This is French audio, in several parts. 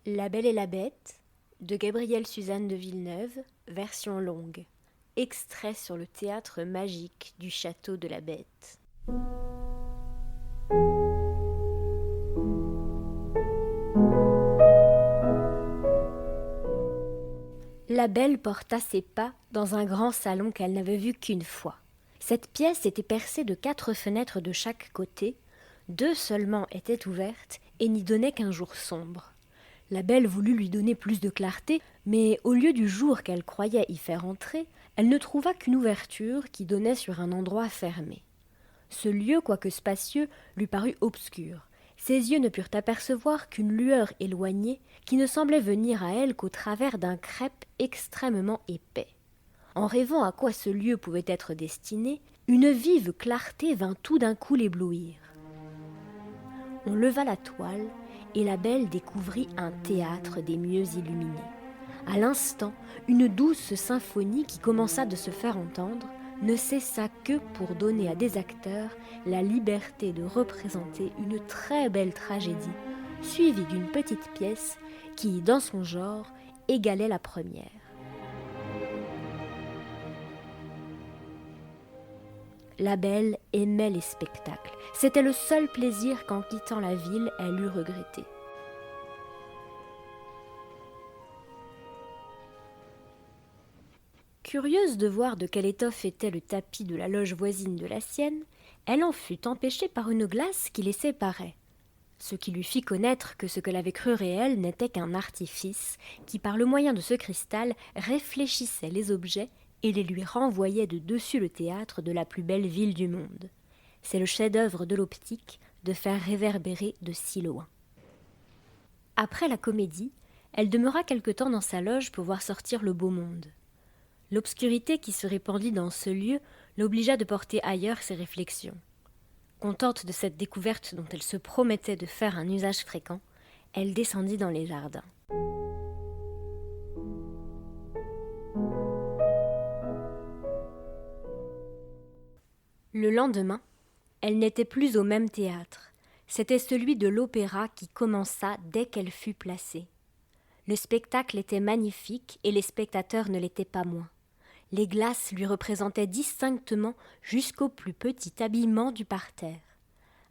La Belle et la Bête, de Gabrielle Suzanne de Villeneuve, version longue. Extrait sur le théâtre magique du château de la Bête. La Belle porta ses pas dans un grand salon qu'elle n'avait vu qu'une fois. Cette pièce était percée de 4 fenêtres de chaque côté, 2 seulement étaient ouvertes et n'y donnaient qu'un jour sombre. La Belle voulut lui donner plus de clarté, mais au lieu du jour qu'elle croyait y faire entrer, elle ne trouva qu'une ouverture qui donnait sur un endroit fermé. Ce lieu, quoique spacieux, lui parut obscur. Ses yeux ne purent apercevoir qu'une lueur éloignée qui ne semblait venir à elle qu'au travers d'un crêpe extrêmement épais. En rêvant à quoi ce lieu pouvait être destiné, une vive clarté vint tout d'un coup l'éblouir. On leva la toile, et la Belle découvrit un théâtre des mieux illuminés. À l'instant, une douce symphonie qui commença de se faire entendre ne cessa que pour donner à des acteurs la liberté de représenter une très belle tragédie, suivie d'une petite pièce qui, dans son genre, égalait la première. La Belle aimait les spectacles. C'était le seul plaisir qu'en quittant la ville, elle eût regretté. Curieuse de voir de quelle étoffe était le tapis de la loge voisine de la sienne, elle en fut empêchée par une glace qui les séparait, ce qui lui fit connaître que ce qu'elle avait cru réel n'était qu'un artifice qui, par le moyen de ce cristal, réfléchissait les objets et les lui renvoyait de dessus le théâtre de la plus belle ville du monde. C'est le chef-d'œuvre de l'optique de faire réverbérer de si loin. Après la comédie, elle demeura quelque temps dans sa loge pour voir sortir le beau monde. L'obscurité qui se répandit dans ce lieu l'obligea de porter ailleurs ses réflexions. Contente de cette découverte dont elle se promettait de faire un usage fréquent, elle descendit dans les jardins. Le lendemain, elle n'était plus au même théâtre. C'était celui de l'opéra qui commença dès qu'elle fut placée. Le spectacle était magnifique et les spectateurs ne l'étaient pas moins. Les glaces lui représentaient distinctement jusqu'au plus petit habillement du parterre.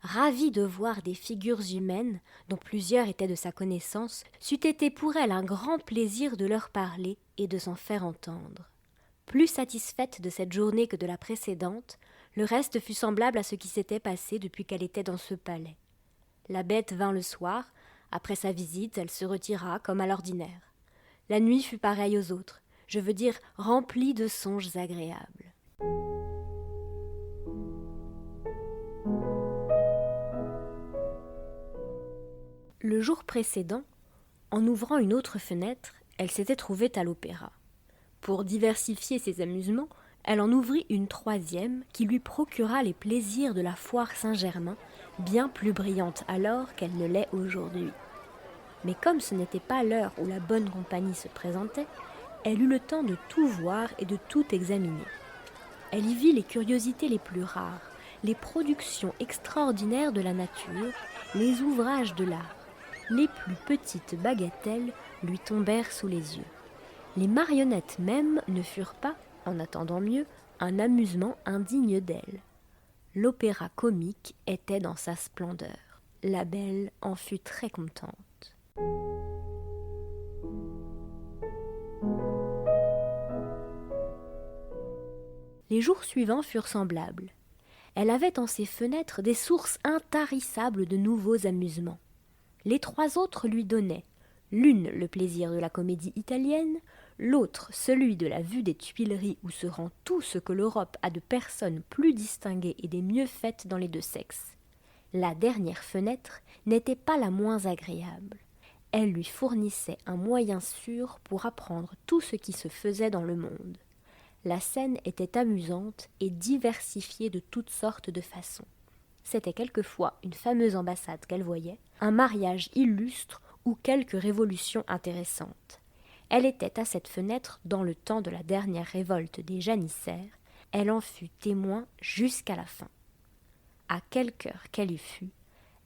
Ravie de voir des figures humaines, dont plusieurs étaient de sa connaissance, c'eût été pour elle un grand plaisir de leur parler et de s'en faire entendre. Plus satisfaite de cette journée que de la précédente, le reste fut semblable à ce qui s'était passé depuis qu'elle était dans ce palais. La Bête vint le soir. Après sa visite, elle se retira comme à l'ordinaire. La nuit fut pareille aux autres, je veux dire remplie de songes agréables. Le jour précédent, en ouvrant une autre fenêtre, elle s'était trouvée à l'opéra. Pour diversifier ses amusements, elle en ouvrit une 3e qui lui procura les plaisirs de la foire Saint-Germain, bien plus brillante alors qu'elle ne l'est aujourd'hui. Mais comme ce n'était pas l'heure où la bonne compagnie se présentait, elle eut le temps de tout voir et de tout examiner. Elle y vit les curiosités les plus rares, les productions extraordinaires de la nature, les ouvrages de l'art. Les plus petites bagatelles lui tombèrent sous les yeux. Les marionnettes même ne furent pas, en attendant mieux, un amusement indigne d'elle. L'opéra comique était dans sa splendeur. La Belle en fut très contente. Les jours suivants furent semblables. Elle avait en ses fenêtres des sources intarissables de nouveaux amusements. Les 3 autres lui donnaient, l'une le plaisir de la comédie italienne, l'autre celui de la vue des Tuileries où se rend tout ce que l'Europe a de personnes plus distinguées et des mieux faites dans les 2 sexes. La dernière fenêtre n'était pas la moins agréable. Elle lui fournissait un moyen sûr pour apprendre tout ce qui se faisait dans le monde. La scène était amusante et diversifiée de toutes sortes de façons. C'était quelquefois une fameuse ambassade qu'elle voyait, un mariage illustre ou quelque révolution intéressante. Elle était à cette fenêtre dans le temps de la dernière révolte des janissaires. Elle en fut témoin jusqu'à la fin. À quelque heure qu'elle y fût,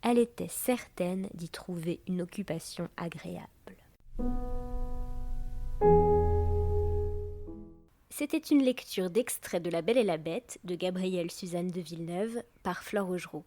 elle était certaine d'y trouver une occupation agréable. C'était une lecture d'extrait de La Belle et la Bête de Gabrielle Suzanne de Villeneuve par Flore Augereau.